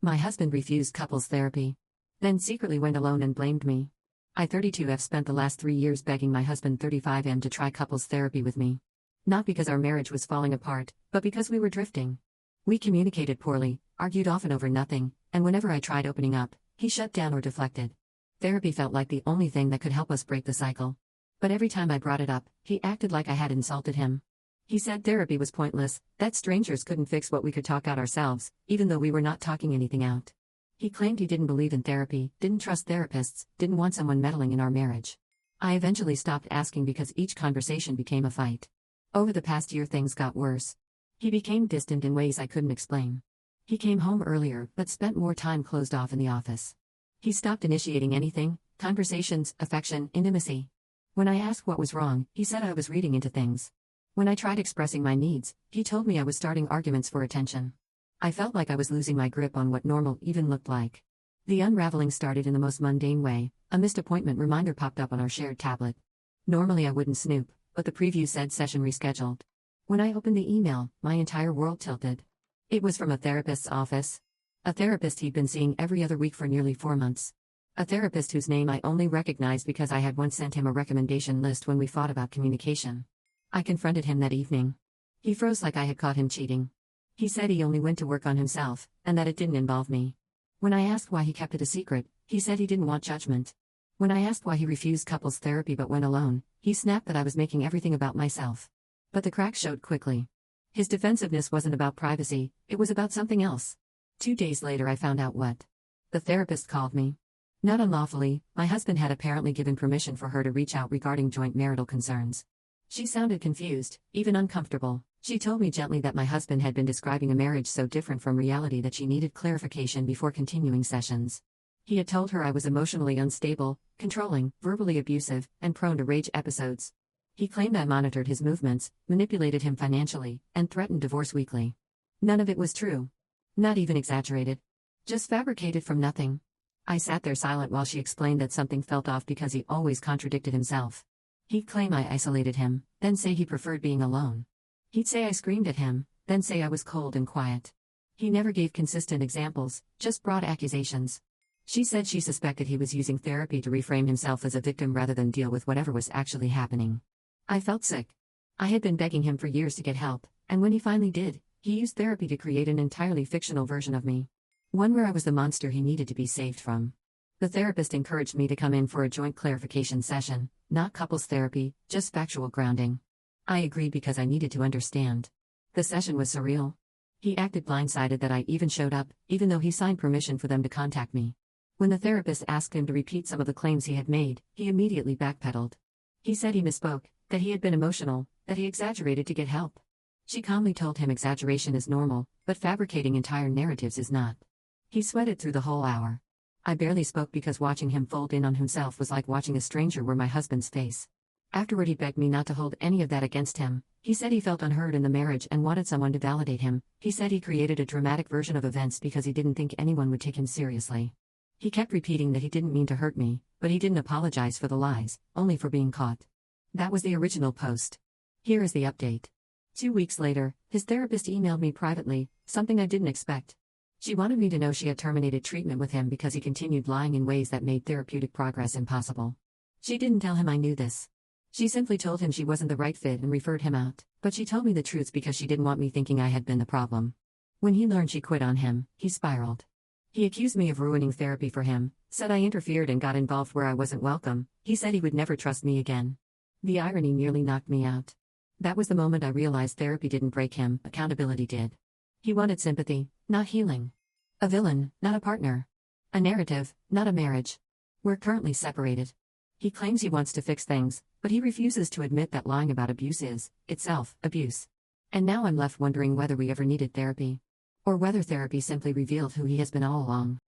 My husband refused couples therapy. Then secretly went alone and blamed me. I 32 have spent the last 3 years begging my husband 35M to try couples therapy with me. Not because our marriage was falling apart, but because we were drifting. We communicated poorly, argued often over nothing, and whenever I tried opening up, he shut down or deflected. Therapy felt like the only thing that could help us break the cycle. But every time I brought it up, he acted like I had insulted him. He said therapy was pointless, that strangers couldn't fix what we could talk out ourselves, even though we were not talking anything out. He claimed he didn't believe in therapy, didn't trust therapists, didn't want someone meddling in our marriage. I eventually stopped asking because each conversation became a fight. Over the past year things got worse. He became distant in ways I couldn't explain. He came home earlier but spent more time closed off in the office. He stopped initiating anything, conversations, affection, intimacy. When I asked what was wrong, he said I was reading into things. When I tried expressing my needs, he told me I was starting arguments for attention. I felt like I was losing my grip on what normal even looked like. The unraveling started in the most mundane way. A missed appointment reminder popped up on our shared tablet. Normally I wouldn't snoop, but the preview said session rescheduled. When I opened the email, my entire world tilted. It was from a therapist's office. A therapist he'd been seeing every other week for nearly 4 months. A therapist whose name I only recognized because I had once sent him a recommendation list when we fought about communication. I confronted him that evening. He froze like I had caught him cheating. He said he only went to work on himself, and that it didn't involve me. When I asked why he kept it a secret, he said he didn't want judgment. When I asked why he refused couples therapy but went alone, he snapped that I was making everything about myself. But the cracks showed quickly. His defensiveness wasn't about privacy, it was about something else. 2 days later I found out what. The therapist called me. Not unlawfully, my husband had apparently given permission for her to reach out regarding joint marital concerns. She sounded confused, even uncomfortable. She told me gently that my husband had been describing a marriage so different from reality that she needed clarification before continuing sessions. He had told her I was emotionally unstable, controlling, verbally abusive, and prone to rage episodes. He claimed I monitored his movements, manipulated him financially, and threatened divorce weekly. None of it was true. Not even exaggerated. Just fabricated from nothing. I sat there silent while she explained that something felt off because he always contradicted himself. He'd claim I isolated him, then say he preferred being alone. He'd say I screamed at him, then say I was cold and quiet. He never gave consistent examples, just broad accusations. She said she suspected he was using therapy to reframe himself as a victim rather than deal with whatever was actually happening. I felt sick. I had been begging him for years to get help, and when he finally did, he used therapy to create an entirely fictional version of me. One where I was the monster he needed to be saved from. The therapist encouraged me to come in for a joint clarification session, not couples therapy, just factual grounding. I agreed because I needed to understand. The session was surreal. He acted blindsided that I even showed up, even though he signed permission for them to contact me. When the therapist asked him to repeat some of the claims he had made, he immediately backpedaled. He said he misspoke, that he had been emotional, that he exaggerated to get help. She calmly told him exaggeration is normal, but fabricating entire narratives is not. He sweated through the whole hour. I barely spoke because watching him fold in on himself was like watching a stranger wear my husband's face. Afterward he begged me not to hold any of that against him. He said he felt unheard in the marriage and wanted someone to validate him. He said he created a dramatic version of events because he didn't think anyone would take him seriously. He kept repeating that he didn't mean to hurt me, but he didn't apologize for the lies, only for being caught. That was the original post. Here is the update. 2 weeks later, his therapist emailed me privately, something I didn't expect. She wanted me to know she had terminated treatment with him because he continued lying in ways that made therapeutic progress impossible. She didn't tell him I knew this. She simply told him she wasn't the right fit and referred him out, but she told me the truth because she didn't want me thinking I had been the problem. When he learned she quit on him, he spiraled. He accused me of ruining therapy for him, said I interfered and got involved where I wasn't welcome. He said he would never trust me again. The irony nearly knocked me out. That was the moment I realized therapy didn't break him, accountability did. He wanted sympathy, not healing. A villain, not a partner. A narrative, not a marriage. We're currently separated. He claims he wants to fix things, but he refuses to admit that lying about abuse is, itself, abuse. And now I'm left wondering whether we ever needed therapy. Or whether therapy simply revealed who he has been all along.